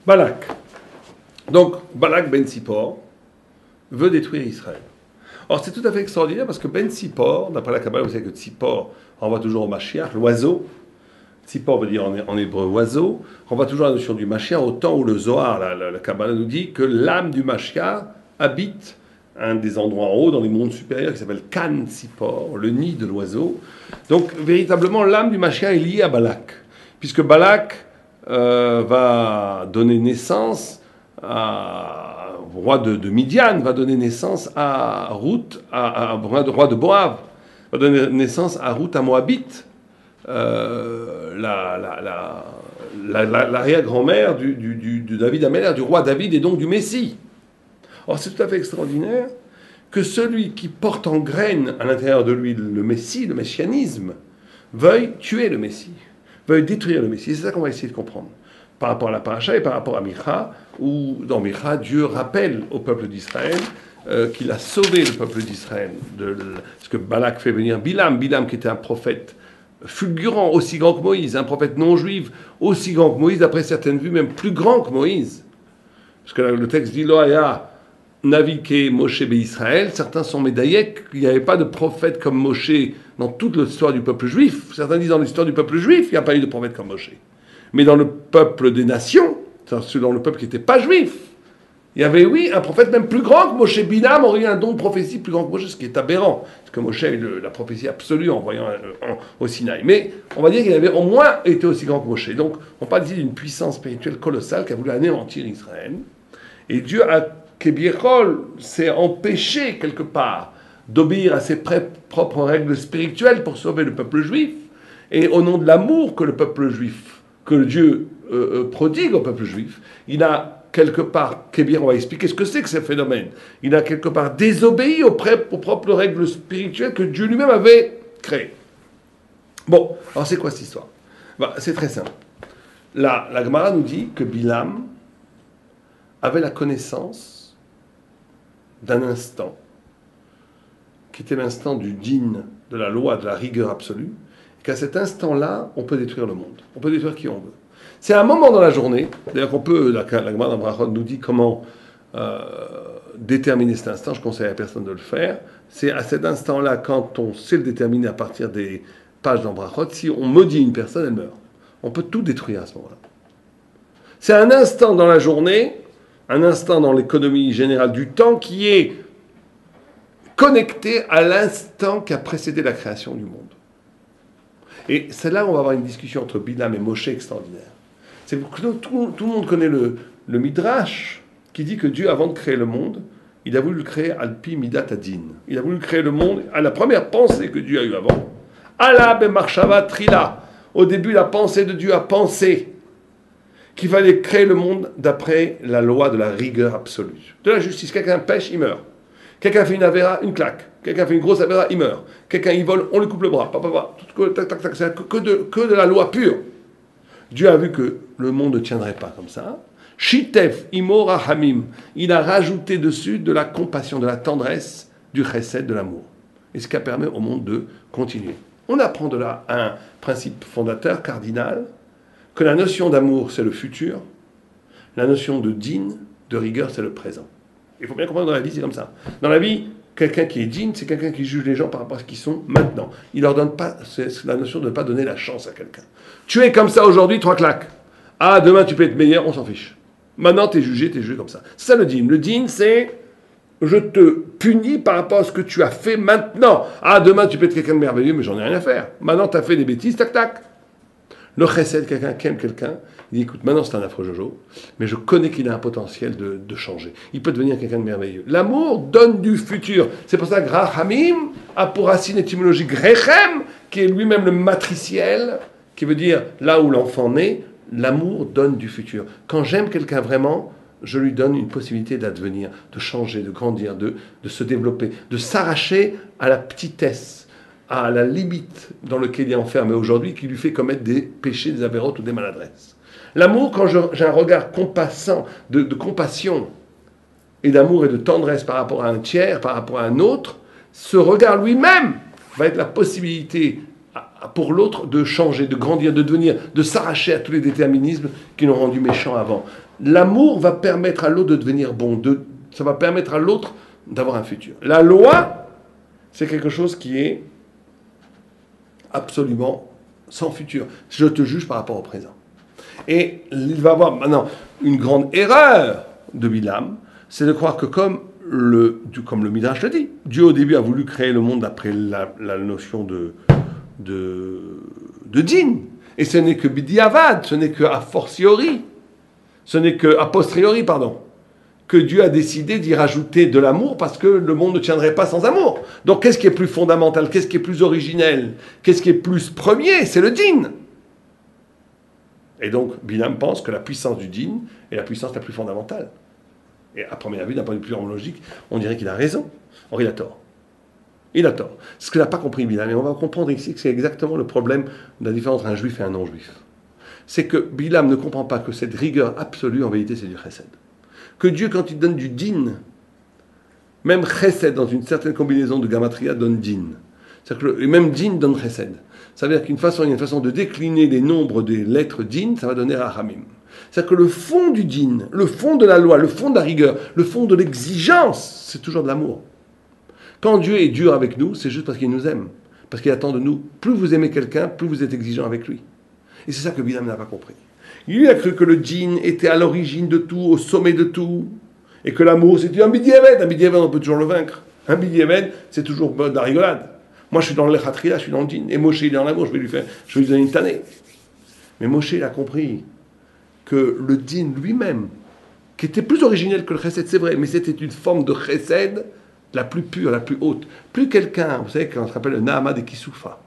Balak. Donc, Balak ben Sippor veut détruire Israël. Or, c'est tout à fait extraordinaire parce que ben Sippor, d'après la Kabbalah, vous savez que Sippor renvoie toujours au Mashiach, l'oiseau. Sippor veut dire en hébreu oiseau. Renvoie toujours à la notion du Mashiach, au temps où le Zohar, la Kabbalah nous dit que l'âme du Mashiach habite un des endroits en haut, dans les mondes supérieurs, qui s'appelle Kan Sippor, le nid de l'oiseau. Donc, véritablement, l'âme du Mashiach est liée à Balak, puisque Balak va donner naissance au roi de Midian, va donner naissance à Ruth, roi de Moab, va donner naissance à Ruth à Moabite, l'arrière-grand-mère de David Améler, du roi David et donc du Messie. Or, c'est tout à fait extraordinaire que celui qui porte en graine à l'intérieur de lui le Messie, le messianisme, veuille tuer le Messie, veuille détruire le Messie. C'est ça qu'on va essayer de comprendre. Par rapport à la paracha et par rapport à Micha, où dans Micha, Dieu rappelle au peuple d'Israël qu'il a sauvé le peuple d'Israël de ce que Balak fait venir Bilam qui était un prophète fulgurant, aussi grand que Moïse, un prophète non juif, aussi grand que Moïse, d'après certaines vues, même plus grand que Moïse. Parce que le texte dit Loaya Navike Moshe Israël, certains sont médaillés qu'il n'y avait pas de prophète comme Moshe dans toute l'histoire du peuple juif. Certains disent dans l'histoire du peuple juif, il n'y a pas eu de prophète comme Moshe. Mais dans le peuple des nations, dans le peuple qui n'était pas juif, il y avait, oui, un prophète même plus grand que Moshe. Bilam aurait eu un don de prophétie plus grand que Moshe, ce qui est aberrant. Parce que Moshe a eu la prophétie absolue en voyant au Sinaï. Mais on va dire qu'il avait au moins été aussi grand que Moshe. Donc on parle ici d'une puissance spirituelle colossale qui a voulu anéantir Israël. Et Dieu a Kebiechol s'est empêché quelque part d'obéir à ses propres règles spirituelles pour sauver le peuple juif. Et au nom de l'amour que le peuple juif, que Dieu prodigue au peuple juif, il a quelque part, Kébir, on va expliquer ce que c'est que ce phénomène, il a quelque part désobéi aux propres règles spirituelles que Dieu lui-même avait créées. Bon, alors c'est quoi cette histoire? C'est très simple. La Gemara nous dit que Bilam avait la connaissance d'un instant, qui était l'instant du din, de la loi, de la rigueur absolue, et qu'à cet instant-là, on peut détruire le monde. On peut détruire qui on veut. C'est un moment dans la journée, d'ailleurs qu'on peut, la Gemara dans Brachot nous dit comment déterminer cet instant, je conseille à personne de le faire, c'est à cet instant-là, quand on sait le déterminer à partir des pages dans Brachot, si on maudit une personne, elle meurt. On peut tout détruire à ce moment-là. C'est un instant dans la journée, un instant dans l'économie générale du temps qui est connecté à l'instant qui a précédé la création du monde. Et c'est là où on va avoir une discussion entre Bilam et Moshe extraordinaire. C'est que tout le monde connaît le Midrash qui dit que Dieu, avant de créer le monde, il a voulu le créer Alpi Midat Adin. Il a voulu créer le monde à la première pensée que Dieu a eue avant. Allah Bemarshava Trila. Au début, la pensée de Dieu a pensé qu'il fallait créer le monde d'après la loi de la rigueur absolue. De la justice. Quelqu'un pêche, il meurt. Quelqu'un fait une avéra, une claque. Quelqu'un fait une grosse avéra, il meurt. Quelqu'un il vole, on lui coupe le bras. C'est que de la loi pure. Dieu a vu que le monde ne tiendrait pas comme ça. Shitef imora hamim. Il a rajouté dessus de la compassion, de la tendresse, du chesed, de l'amour. Et ce qui a permis au monde de continuer. On apprend de là un principe fondateur, cardinal, que la notion d'amour, c'est le futur. La notion de din, de rigueur, c'est le présent. Il faut bien comprendre, dans la vie, c'est comme ça. Dans la vie, quelqu'un qui est digne, c'est quelqu'un qui juge les gens par rapport à ce qu'ils sont maintenant. Il leur donne pas, c'est la notion de ne pas donner la chance à quelqu'un. Tu es comme ça aujourd'hui, 3 claques. Ah, demain tu peux être meilleur, on s'en fiche. Maintenant tu es jugé comme ça. C'est ça le digne. Le digne, c'est je te punis par rapport à ce que tu as fait maintenant. Ah, demain tu peux être quelqu'un de merveilleux, mais j'en ai rien à faire. Maintenant tu as fait des bêtises, tac, tac. Le chesed, quelqu'un qui aime quelqu'un, il dit écoute, maintenant c'est un affreux Jojo, mais je connais qu'il a un potentiel de changer. Il peut devenir quelqu'un de merveilleux. L'amour donne du futur. C'est pour ça que Rahamim a pour racine étymologique Rechem, qui est lui-même le matriciel, qui veut dire là où l'enfant naît, l'amour donne du futur. Quand j'aime quelqu'un vraiment, je lui donne une possibilité d'advenir, de changer, de grandir, de se développer, de s'arracher à la petitesse, à la limite dans laquelle il est enfermé aujourd'hui, qui lui fait commettre des péchés, des avérotes ou des maladresses. L'amour, quand j'ai un regard compassant, de compassion et d'amour et de tendresse par rapport à un tiers, par rapport à un autre, ce regard lui-même va être la possibilité pour l'autre de changer, de grandir, de devenir, de s'arracher à tous les déterminismes qui l'ont rendu méchant avant. L'amour va permettre à l'autre de devenir bon, ça va permettre à l'autre d'avoir un futur. La loi, c'est quelque chose qui est absolument sans futur. Je te juge par rapport au présent. Et il va y avoir maintenant une grande erreur de Bilam, c'est de croire que comme le Midrash le dit, Dieu au début a voulu créer le monde d'après la notion de din. Et ce n'est que bidiavad, ce n'est que a fortiori, ce n'est que a posteriori, pardon, que Dieu a décidé d'y rajouter de l'amour parce que le monde ne tiendrait pas sans amour. Donc qu'est-ce qui est plus fondamental, qu'est-ce qui est plus originel, qu'est-ce qui est plus premier? C'est le din. Et donc Bilam pense que la puissance du din est la puissance la plus fondamentale. Et à première vue, d'un point de vue plus logique, on dirait qu'il a raison. Or, il a tort. Il a tort. Ce qu'il n'a pas compris, Bilam, et on va comprendre ici que c'est exactement le problème de la différence entre un juif et un non-juif. C'est que Bilam ne comprend pas que cette rigueur absolue, en vérité, c'est du chesed. Que Dieu, quand il donne du din, même chesed, dans une certaine combinaison de gamatria, donne din. C'est-à-dire que même din donne chesed. Ça veut dire qu'il y a une façon de décliner les nombres des lettres din, ça va donner rachamim. C'est-à-dire que le fond du din, le fond de la loi, le fond de la rigueur, le fond de l'exigence, c'est toujours de l'amour. Quand Dieu est dur avec nous, c'est juste parce qu'il nous aime. Parce qu'il attend de nous. Plus vous aimez quelqu'un, plus vous êtes exigeant avec lui. Et c'est ça que Bilam n'a pas compris. Il a cru que le din était à l'origine de tout, au sommet de tout. Et que l'amour, c'était un bidiyavad. Un bidiyavad, on peut toujours le vaincre. Un bidiyavad, c'est toujours de la rigolade. Moi, je suis dans l'echatria, je suis dans le din. Et Moshe, il est dans l'amour, je vais lui donner une tannée. Mais Moshe, il a compris que le din lui-même, qui était plus originel que le chesed, c'est vrai, mais c'était une forme de chesed la plus pure, la plus haute. Plus quelqu'un, vous savez, quand on se rappelle le Nahama de Kisoufa,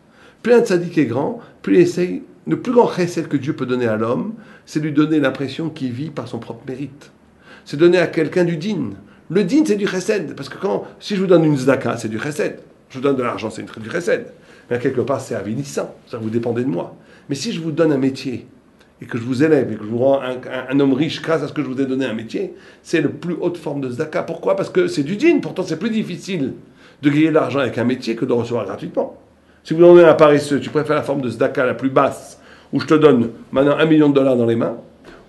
plus un tzaddik est grand, plus il essaye, le plus grand chesed que Dieu peut donner à l'homme, c'est lui donner l'impression qu'il vit par son propre mérite. C'est donner à quelqu'un du din. Le din, c'est du chesed, parce que si je vous donne une zdaka, c'est du chesed. Je vous donne de l'argent, c'est du chesed. Mais quelque part, c'est avinissant, ça vous dépendez de moi. Mais si je vous donne un métier, et que je vous élève, et que je vous rends un homme riche grâce à ce que je vous ai donné un métier, c'est la plus haute forme de zdaka. Pourquoi? Parce que c'est du din. Pourtant, c'est plus difficile de gagner de l'argent avec un métier que de recevoir gratuitement. Si vous donnez un paresseux, tu préfères la forme de zdaka la plus basse, où je te donne maintenant $1 million dans les mains,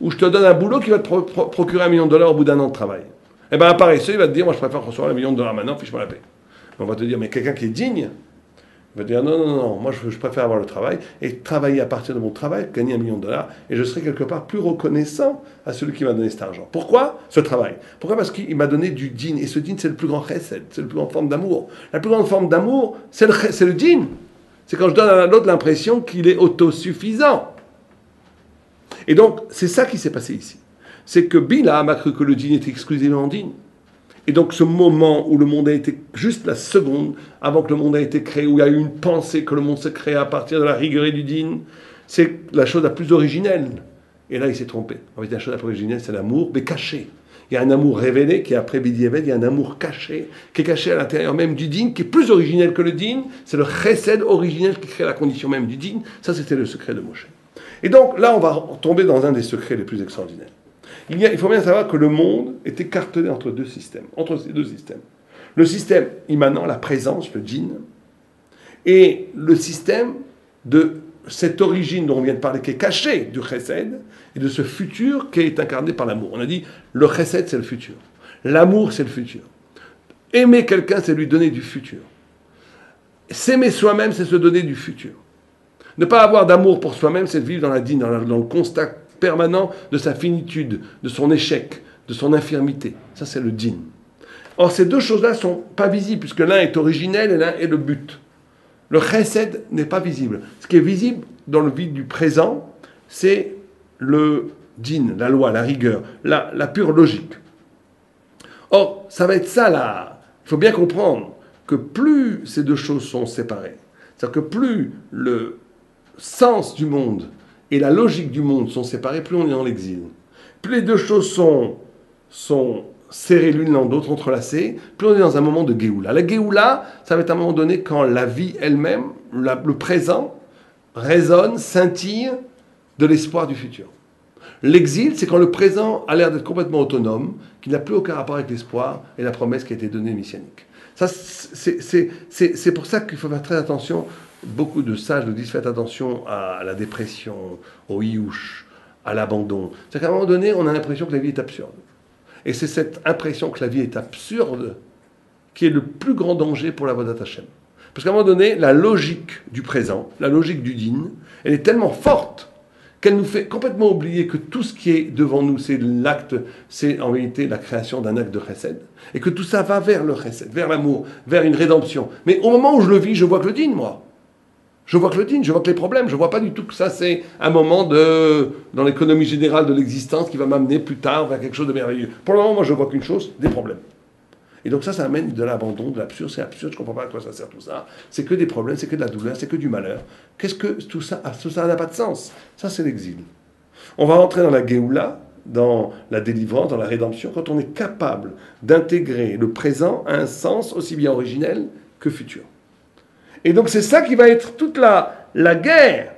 ou je te donne un boulot qui va te procurer $1 million au bout d'un an de travail. Eh bien, un paresseux, il va te dire, moi, je préfère recevoir $1 million maintenant, fiche-moi la paix. On va te dire, mais quelqu'un qui est digne, il va dire non, moi je préfère avoir le travail et travailler à partir de mon travail, gagner $1 million, et je serai quelque part plus reconnaissant à celui qui m'a donné cet argent. Pourquoi ce travail? Pourquoi? Parce qu'il m'a donné du din, et ce din c'est le plus grand chesed, c'est la plus grande forme d'amour. La plus grande forme d'amour, c'est le din. C'est quand je donne à l'autre l'impression qu'il est autosuffisant. Et donc, c'est ça qui s'est passé ici. C'est que Bilam a cru que le din était exclusivement din. Et donc ce moment où le monde a été, juste la seconde, avant que le monde a été créé, où il y a eu une pensée que le monde s'est créé à partir de la rigueur et du din, c'est la chose la plus originelle. Et là, il s'est trompé. En fait, la chose la plus originelle, c'est l'amour, mais caché. Il y a un amour révélé qui est après Bidiyavad, il y a un amour caché, qui est caché à l'intérieur même du din, qui est plus originel que le din. C'est le chesed originel qui crée la condition même du din. Ça, c'était le secret de Moshe. Et donc là, on va tomber dans un des secrets les plus extraordinaires. Il faut bien savoir que le monde est écartelé entre ces deux systèmes. Le système immanent, la présence, le din, et le système de cette origine dont on vient de parler, qui est cachée du chesed, et de ce futur qui est incarné par l'amour. On a dit, le chesed, c'est le futur. L'amour, c'est le futur. Aimer quelqu'un, c'est lui donner du futur. S'aimer soi-même, c'est se donner du futur. Ne pas avoir d'amour pour soi-même, c'est de vivre dans la din, dans le constat permanent de sa finitude, de son échec, de son infirmité. Ça, c'est le din. Or, ces deux choses-là ne sont pas visibles, puisque l'un est originel et l'un est le but. Le chesed n'est pas visible. Ce qui est visible dans le vide du présent, c'est le din, la loi, la rigueur, la pure logique. Or, ça va être ça, là. Il faut bien comprendre que plus ces deux choses sont séparées, c'est-à-dire que plus le sens du monde et la logique du monde sont séparés, plus on est dans l'exil. Plus les deux choses sont serrées l'une dans l'autre, entrelacées, plus on est dans un moment de Géoula. La Géoula, ça va être un moment donné quand la vie elle-même, le présent, résonne, scintille de l'espoir du futur. L'exil, c'est quand le présent a l'air d'être complètement autonome, qu'il n'a plus aucun rapport avec l'espoir et la promesse qui a été donnée messianique. Ça, c'est pour ça qu'il faut faire très attention beaucoup de sages nous disent faites attention à la dépression, au iouch, à l'abandon. C'est qu'à un moment donné, on a l'impression que la vie est absurde. Et c'est cette impression que la vie est absurde qui est le plus grand danger pour la Avodat Hashem. Parce qu'à un moment donné, la logique du présent, la logique du din, elle est tellement forte qu'elle nous fait complètement oublier que tout ce qui est devant nous, c'est l'acte, c'est en réalité la création d'un acte de chesed, et que tout ça va vers le chesed, vers l'amour, vers une rédemption. Mais au moment où je le vis, je vois que le din, moi. Je vois que le din, je vois que les problèmes, je vois pas du tout que ça c'est un moment dans l'économie générale de l'existence qui va m'amener plus tard vers quelque chose de merveilleux. Pour le moment, moi je vois qu'une chose, des problèmes. Et donc ça amène de l'abandon, de l'absurde, c'est absurde, je ne comprends pas à quoi ça sert tout ça. C'est que des problèmes, c'est que de la douleur, c'est que du malheur. Qu'est-ce que tout ça n'a pas de sens. Ça c'est l'exil. On va rentrer dans la Géoula, dans la délivrance, dans la rédemption, quand on est capable d'intégrer le présent à un sens aussi bien originel que futur. Et donc c'est ça qui va être toute la guerre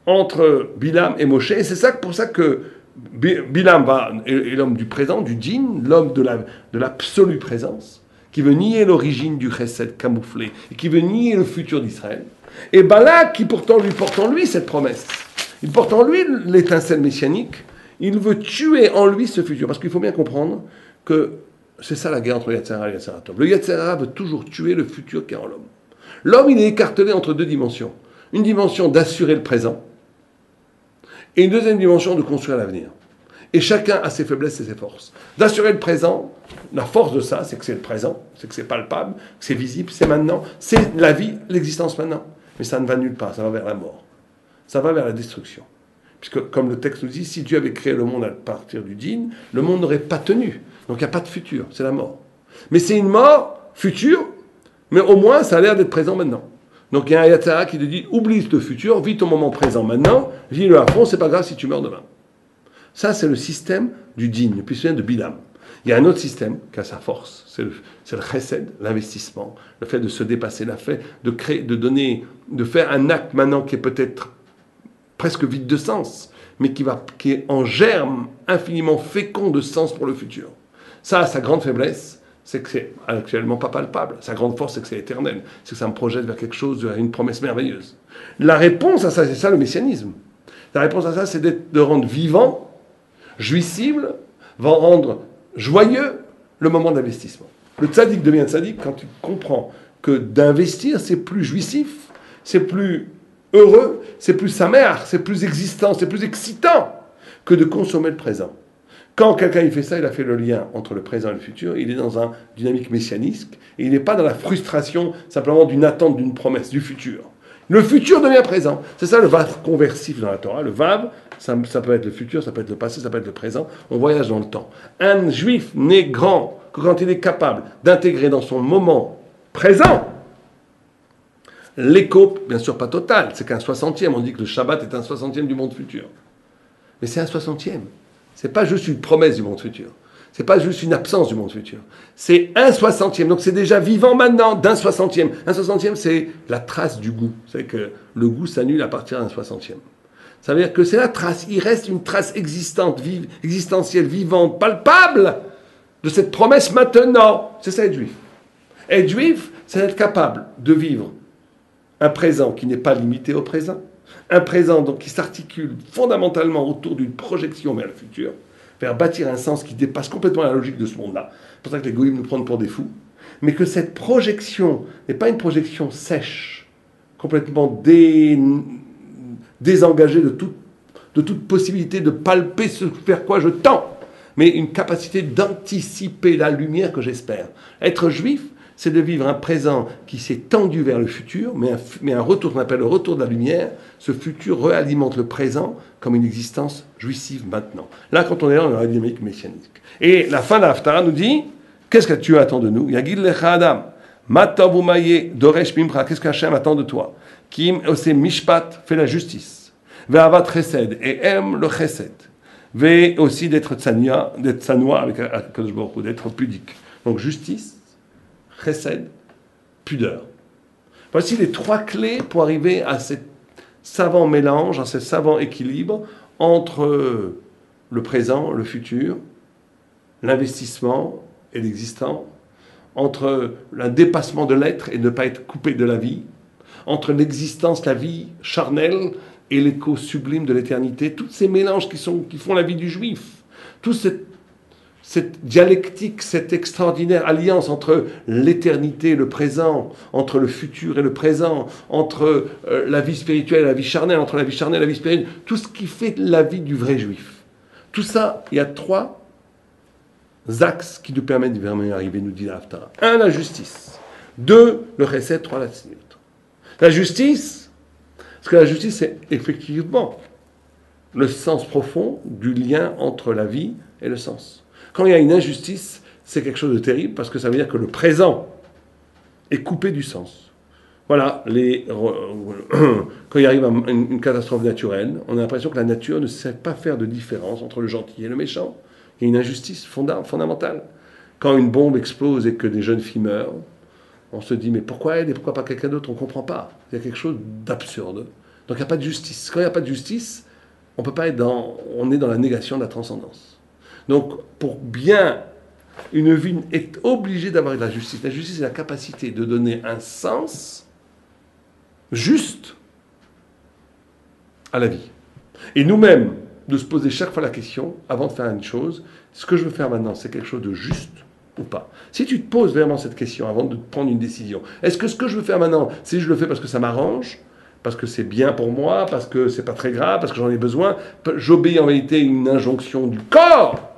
entre Bilam et Moshe, et c'est ça pour ça que Bilam est l'homme du présent, du djinn, l'homme de l'absolue présence, qui veut nier l'origine du chesed camouflé, et qui veut nier le futur d'Israël. Et Balak, qui pourtant lui porte en lui cette promesse, il porte en lui l'étincelle messianique, il veut tuer en lui ce futur. Parce qu'il faut bien comprendre que c'est ça la guerre entre Yetzer Hara et Yetzer Tov. Le Yetzer Hara veut toujours tuer le futur qui est en l'homme. L'homme, il est écartelé entre deux dimensions. Une dimension d'assurer le présent, et une deuxième dimension de construire l'avenir. Et chacun a ses faiblesses et ses forces. D'assurer le présent, la force de ça, c'est que c'est le présent, c'est que c'est palpable, que c'est visible, c'est maintenant, c'est la vie, l'existence maintenant. Mais ça ne va nulle part, ça va vers la mort. Ça va vers la destruction. Puisque, comme le texte nous dit, si Dieu avait créé le monde à partir du djinn, le monde n'aurait pas tenu. Donc il n'y a pas de futur, c'est la mort. Mais c'est une mort future, mais au moins ça a l'air d'être présent maintenant. Donc il y a un Yetzer Hara qui te dit, oublie le futur, vis ton moment présent maintenant, vis-le à fond, c'est pas grave si tu meurs demain. Ça, c'est le système du djinn, puis celui de Bilam. Il y a un autre système qui a sa force, c'est le chesed, l'investissement, le fait de se dépasser, le fait de créer, de donner, de faire un acte maintenant qui est peut-être presque vide de sens, mais qui est en germe infiniment fécond de sens pour le futur. Ça, sa grande faiblesse, c'est que c'est actuellement pas palpable. Sa grande force, c'est que c'est éternel. C'est que ça me projette vers quelque chose, vers une promesse merveilleuse. La réponse à ça, c'est ça le messianisme. La réponse à ça, c'est de rendre vivant, jouissible, va rendre joyeux le moment d'investissement. Le tzaddik devient tzaddik quand tu comprends que d'investir, c'est plus jouissif, c'est plus heureux, c'est plus samer, c'est plus existant, c'est plus excitant que de consommer le présent. Quand quelqu'un il fait ça, il a fait le lien entre le présent et le futur, il est dans une dynamique messianisque, et il n'est pas dans la frustration simplement d'une attente, d'une promesse, du futur. Le futur devient présent. C'est ça le vav conversif dans la Torah. Le vav, ça peut être le futur, ça peut être le passé, ça peut être le présent. On voyage dans le temps. Un juif n'est grand que quand il est capable d'intégrer dans son moment présent l'écho, bien sûr pas total, c'est qu'un 60e. On dit que le Shabbat est un 60e du monde futur. Mais c'est un 60e. C'est pas juste une promesse du monde futur. C'est pas juste une absence du monde futur. C'est un 60e. Donc c'est déjà vivant maintenant d'un 60e. Un 60e, c'est la trace du goût. Vous savez que le goût s'annule à partir d'un 60e. Ça veut dire que c'est la trace. Il reste une trace existante, existentielle, vivante, palpable de cette promesse maintenant. C'est ça être juif. Être juif, c'est être capable de vivre un présent qui n'est pas limité au présent. Un présent donc, qui s'articule fondamentalement autour d'une projection vers le futur, vers bâtir un sens qui dépasse complètement la logique de ce monde-là. C'est pour ça que les goïms nous prennent pour des fous. Mais que cette projection n'est pas une projection sèche, complètement désengagée de toute possibilité de palper ce vers quoi je tends, mais une capacité d'anticiper la lumière que j'espère. Être juif, c'est de vivre un présent qui s'est tendu vers le futur, mais un retour qu'on appelle le retour de la lumière. Ce futur réalimente le présent comme une existence jouissive maintenant. Là, quand on est là, on est dans la dynamique messianique. Et la fin de l'Haftarah nous dit, qu'est-ce que tu attends de nous? Yagid lecha adam, matavu maye doresh mimcha, qu'est-ce qu'Hachem attend de toi? Kim ose mishpat, fait la justice. Ve'avat chesed, et aime le chesed. Ve aussi d'être tsanoua avec Akadosh Baruch Hu, d'être pudique. Donc justice, chesed, pudeur. Voici les trois clés pour arriver à ce savant mélange, à ce savant équilibre entre le présent, le futur, l'investissement et l'existant, entre un dépassement de l'être et ne pas être coupé de la vie, entre l'existence, la vie charnelle et l'écho sublime de l'éternité, tous ces mélanges qui font la vie du juif, toute cette dialectique, cette extraordinaire alliance entre l'éternité et le présent, entre le futur et le présent, entre la vie spirituelle et la vie charnelle, entre la vie charnelle et la vie spirituelle, tout ce qui fait la vie du vrai juif. Tout ça, il y a 3 axes qui nous permettent d'y arriver, nous dit la Haftarah. 1, la justice. 2, le chesed. 3, la tzniut. La justice, parce que la justice, c'est effectivement le sens profond du lien entre la vie et le sens. Quand il y a une injustice, c'est quelque chose de terrible, parce que ça veut dire que le présent est coupé du sens. Voilà, quand il arrive à une catastrophe naturelle, on a l'impression que la nature ne sait pas faire de différence entre le gentil et le méchant. Il y a une injustice fondamentale. Quand une bombe explose et que des jeunes filles meurent, on se dit, mais pourquoi elle et pourquoi pas quelqu'un d'autre? On ne comprend pas. Il y a quelque chose d'absurde. Donc il n'y a pas de justice. Quand il n'y a pas de justice, on est dans la négation de la transcendance. Donc pour bien, une vie est obligée d'avoir de la justice. La justice, c'est la capacité de donner un sens juste à la vie. Et nous-mêmes, de se poser chaque fois la question, avant de faire une chose, ce que je veux faire maintenant, c'est quelque chose de juste ou pas? Si tu te poses vraiment cette question avant de prendre une décision, est-ce que ce que je veux faire maintenant, si je le fais parce que ça m'arrange, parce que c'est bien pour moi, parce que c'est pas très grave, parce que j'en ai besoin, j'obéis en vérité à une injonction du corps,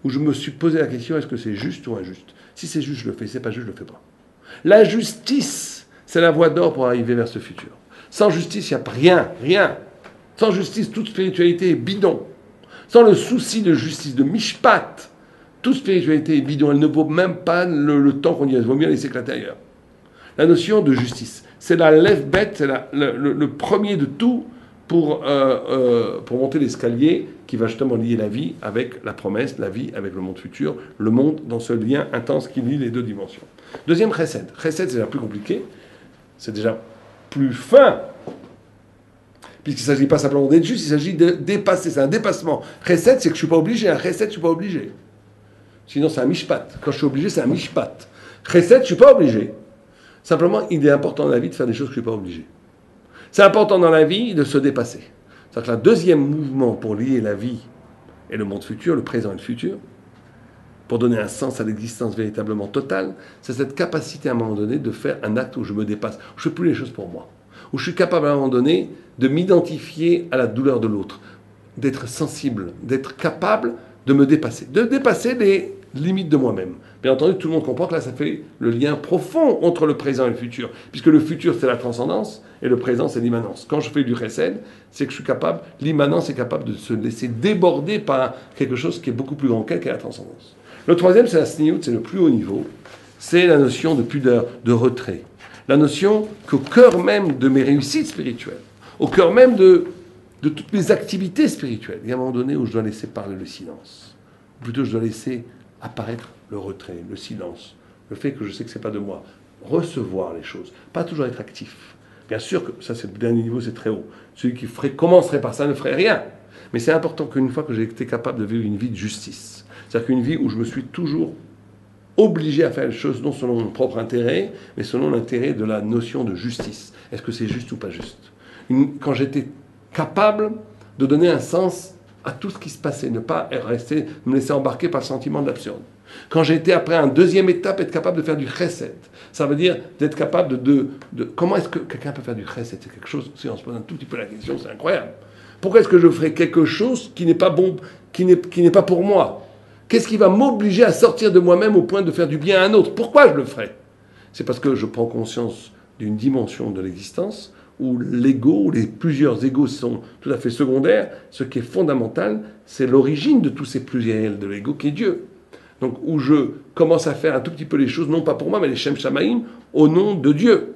où je me suis posé la question, est-ce que c'est juste ou injuste? Si c'est juste, je le fais, si c'est pas juste, je le fais pas. La justice, c'est la voie d'or pour arriver vers ce futur. Sans justice, il n'y a rien. Sans justice, toute spiritualité est bidon. Sans le souci de justice, de mishpat, toute spiritualité est bidon. Elle ne vaut même pas le temps qu'on y a. Il vaut mieux laisser éclater ailleurs. La notion de justice, c'est la lève-bête, c'est le premier de tout pour monter l'escalier qui va justement lier la vie avec la promesse, la vie avec le monde futur, le monde dans ce lien intense qui lie les 2 dimensions. Deuxième chesed. Chesed, c'est déjà plus compliqué. C'est déjà plus fin. Puisqu'il ne s'agit pas simplement d'être juste, il s'agit de dépasser. C'est un dépassement. Chesed, c'est que je ne suis pas obligé. Un chesed, je ne suis pas obligé. Sinon, c'est un mishpat. Quand je suis obligé, c'est un mishpat. Chesed, je ne suis pas obligé. Simplement, il est important dans la vie de faire des choses que je ne suis pas obligé. C'est important dans la vie de se dépasser. C'est-à-dire que le deuxième mouvement pour lier la vie et le monde futur, le présent et le futur, pour donner un sens à l'existence véritablement totale, c'est cette capacité à un moment donné de faire un acte où je me dépasse, où je ne fais plus les choses pour moi, où je suis capable à un moment donné de m'identifier à la douleur de l'autre, d'être sensible, d'être capable de me dépasser, de dépasser les limites de moi-même. Bien entendu, tout le monde comprend que là, ça fait le lien profond entre le présent et le futur, puisque le futur, c'est la transcendance, et le présent, c'est l'immanence. Quand je fais du chesed, c'est que je suis capable, l'immanence est capable de se laisser déborder par quelque chose qui est beaucoup plus grand qu'elle, qui est la transcendance. Le troisième, c'est la sniout, c'est le plus haut niveau, c'est la notion de pudeur, de retrait. La notion qu'au cœur même de mes réussites spirituelles, au cœur même de toutes mes activités spirituelles, il y a un moment donné où je dois laisser parler le silence. Ou plutôt, je dois laisser apparaître le retrait, le silence, le fait que je sais que ce n'est pas de moi. Recevoir les choses, pas toujours être actif. Bien sûr que ça, c'est le dernier niveau, c'est très haut. Celui qui commencerait par ça ne ferait rien. Mais c'est important qu'une fois que j'ai été capable de vivre une vie de justice, c'est-à-dire qu'une vie où je me suis toujours obligé à faire les choses non selon mon propre intérêt, mais selon l'intérêt de la notion de justice. Est-ce que c'est juste ou pas juste? Quand j'étais capable de donner un sens à tout ce qui se passait, ne pas me laisser embarquer par le sentiment de l'absurde. Quand j'ai été, après une deuxième étape, être capable de faire du chesed, ça veut dire d'être capable de comment est-ce que quelqu'un peut faire du chesed? C'est quelque chose, si on se pose un tout petit peu la question, c'est incroyable. Pourquoi est-ce que je ferais quelque chose qui n'est pas bon, qui n'est pas pour moi? Qu'est-ce qui va m'obliger à sortir de moi-même au point de faire du bien à un autre? Pourquoi je le ferais? C'est parce que je prends conscience d'une dimension de l'existence où l'ego, où les plusieurs égos sont tout à fait secondaires. Ce qui est fondamental, c'est l'origine de tous ces pluriels de l'ego qui est Dieu. Donc où je commence à faire un tout petit peu les choses, non pas pour moi, mais les Shem Shamaïm, au nom de Dieu.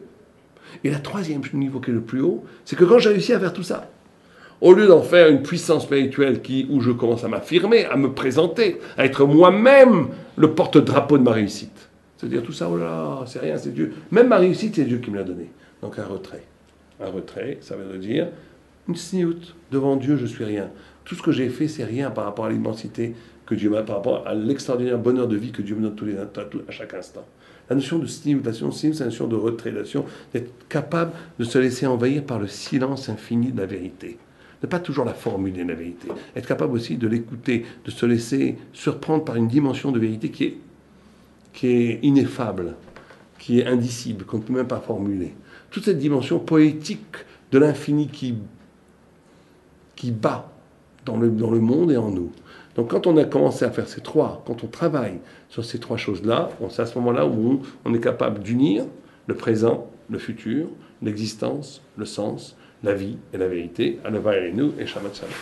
Et la troisième niveau qui est le plus haut, c'est que quand j'ai réussi à faire tout ça, au lieu d'en faire une puissance spirituelle où je commence à m'affirmer, à me présenter, à être moi-même le porte-drapeau de ma réussite. C'est-à-dire tout ça, oh là là, c'est rien, c'est Dieu. Même ma réussite, c'est Dieu qui me l'a donné. Donc un retrait. Un retrait, ça veut dire une sniout. Devant Dieu, je suis rien. Tout ce que j'ai fait, c'est rien par rapport à l'immensité que Dieu m'a, par rapport à l'extraordinaire bonheur de vie que Dieu me donne à chaque instant. La notion de stimulation, c'est la notion de retrait, la notion d'être capable de se laisser envahir par le silence infini de la vérité. Ne pas toujours la formuler, la vérité. Être capable aussi de l'écouter, de se laisser surprendre par une dimension de vérité qui est ineffable, qui est indicible, qu'on ne peut même pas formuler. Toute cette dimension poétique de l'infini qui bat dans le monde et en nous. Donc quand on a commencé à faire ces trois, quand on travaille sur ces trois choses-là, c'est à ce moment-là où on est capable d'unir le présent, le futur, l'existence, le sens, la vie et la vérité. Aleva et nous et Shabbat Shalom.